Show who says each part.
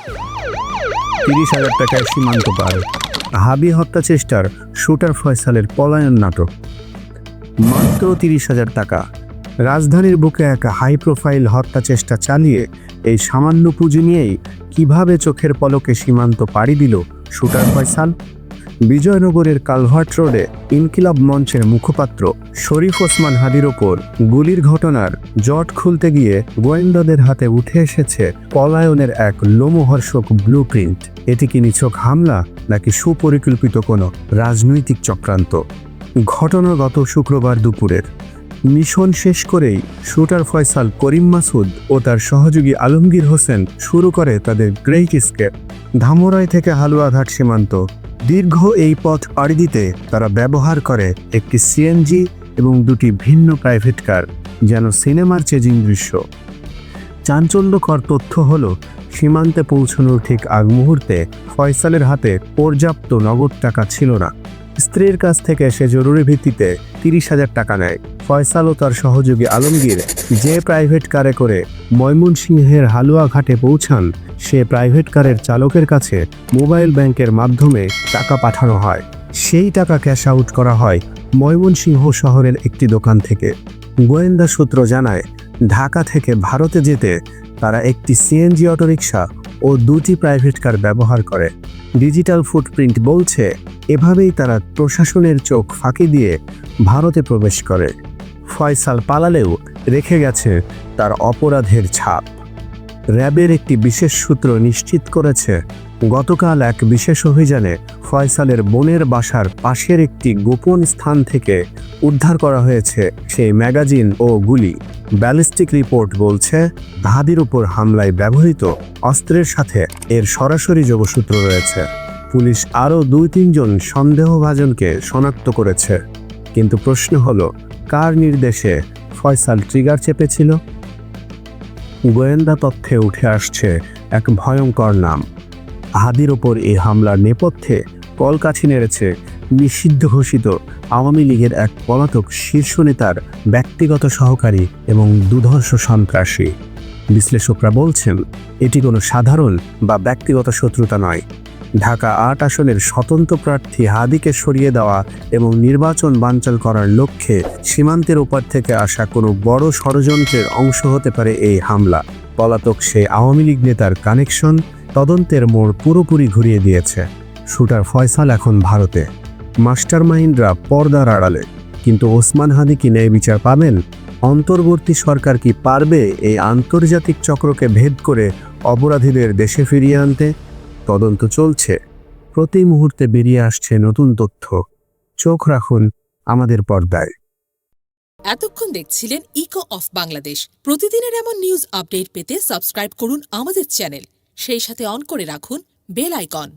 Speaker 1: 30,000 টাকায় সীমান্ত পার। হাবি হত্যা চেষ্টার শুটার ফয়সালের পলায়ন নাটক। মাত্র 30,000 টাকা। রাজধানীর বুকে এক হাই প্রোফাইল হত্যা চেষ্টা চালিয়ে এই সামান্য পুঁজি নিয়েই কিভাবে চোখের পলকে সীমান্ত পাড়ি দিল শুটার ফয়সাল? বিজয়নগরের কালভার্ট রোডে ইনকিলাব মঞ্চের মুখপাত্র শরীফ ওসমান হাদির ওপর গুলির ঘটনার জট খুলতে গিয়ে গোয়েন্দাদের হাতে উঠে এসেছে পলায়নের এক লোমহর্ষক ব্লুপ্রিন্ট। এটি কি নিছক হামলা নাকি সুপরিকল্পিত কোনো রাজনৈতিক চক্রান্ত? ঘটনা গত শুক্রবার দুপুরের। মিশন শেষ করেই শুটার ফয়সাল, করিম মাসুদ ও তার সহযোগী আলমগীর হোসেন শুরু করে তাদের গ্রেট স্কেপ। ধামরাই থেকে হালুয়াঘাট সীমান্ত। দীর্ঘ এই পথ পাড়ি দিতে তারা ব্যবহার করে একটি সিএনজি এবং দুটি ভিন্ন প্রাইভেট কার, যেন সিনেমার চেজিং দৃশ্য। চাঞ্চল্যকর তথ্য হলো, সীমান্তে পৌঁছানোর ঠিক আগ মুহূর্তে ফয়সালের হাতে পর্যাপ্ত নগদ টাকা ছিল না। স্ত্রীর কাছ থেকে সে জরুরি ভিত্তিতে 30,000 টাকা নেয়। ফয়সাল ও তার সহযোগী আলমগীর যে প্রাইভেট কারে করে ময়মনসিংহের হালুয়াঘাটে পৌঁছান, সে প্রাইভেট কারের চালকের কাছে মোবাইল ব্যাংকের মাধ্যমে টাকা পাঠানো হয়। সেই টাকা ক্যাশ আউট করা হয় ময়মনসিংহ শহরের একটি দোকান থেকে। গোয়েন্দা সূত্র জানায়, ঢাকা থেকে ভারতে যেতে তারা একটি সিএনজি অটোরিকশা ও দুটি প্রাইভেট কার ব্যবহার করে। ডিজিটাল ফুটপ্রিন্ট বলছে, এভাবেই তারা প্রশাসনের চোখ ফাঁকি দিয়ে ভারতে প্রবেশ করে। ফয়সাল পালালেও রেখে গেছে তার অপরাধের ছাপ। র্যাবের একটি বিশেষ সূত্র নিশ্চিত করেছে, গতকাল এক বিশেষ অভিযানে ফয়সালের বোনের বাসার পাশের একটি গোপন স্থান থেকে উদ্ধার করা হয়েছে সেই ম্যাগাজিন ও গুলি। ব্যালিস্টিক রিপোর্ট বলছে, হাদির উপর হামলায় ব্যবহৃত অস্ত্রের সাথে এর সরাসরি যোগসূত্র রয়েছে। পুলিশ আরও 2-3 জন সন্দেহভাজনকে শনাক্ত করেছে। কিন্তু প্রশ্ন হলো, কার নির্দেশে ফয়সাল ট্রিগার চেপেছিল? গোয়েন্দা তথ্যে উঠে আসছে এক ভয়ঙ্কর নাম। হাদির ওপর এই হামলার নেপথ্যে কলকাঠি নেড়েছে নিষিদ্ধ ঘোষিত আওয়ামী লীগের এক পলাতক শীর্ষ নেতার ব্যক্তিগত সহকারী এবং দুর্ধর্ষ সন্ত্রাসী। বিশ্লেষকরা বলছেন, এটি কোনো সাধারণ বা ব্যক্তিগত শত্রুতা নয়। ঢাকা 8 আসনের স্বতন্ত্র প্রার্থী হাদিকে সরিয়ে দেওয়া এবং নির্বাচন বানচাল করার লক্ষ্যে সীমান্তের ওপার থেকে আসা কোনো বড় ষড়যন্ত্রের অংশ হতে পারে এই হামলা। পলাতক সেই আওয়ামী লীগ নেতার কানেকশন তদন্তের মোড় পুরোপুরি ঘুরিয়ে দিয়েছে। শুটার ফয়সাল এখন ভারতে, মাস্টারমাইন্ডরা পর্দার আড়ালে। কিন্তু ওসমান হাদি কি ন্যায় বিচার পাবেন? অন্তর্বর্তী সরকার কি পারবে এই আন্তর্জাতিক চক্রকে ভেদ করে অপরাধীদের দেশে ফিরিয়ে আনতে? তদন্ত চলছে, প্রতি মুহূর্তে বেরিয়ে আসছে নতুন তথ্য। চোখ রাখুন আমাদের পর্দায়।
Speaker 2: এতক্ষণ দেখছিলেন ইকো অফ বাংলাদেশ। প্রতিদিনের এমন নিউজ আপডেট পেতে সাবস্ক্রাইব করুন আমাদের চ্যানেল, সেই সাথে অন করে রাখুন বেল আইকন।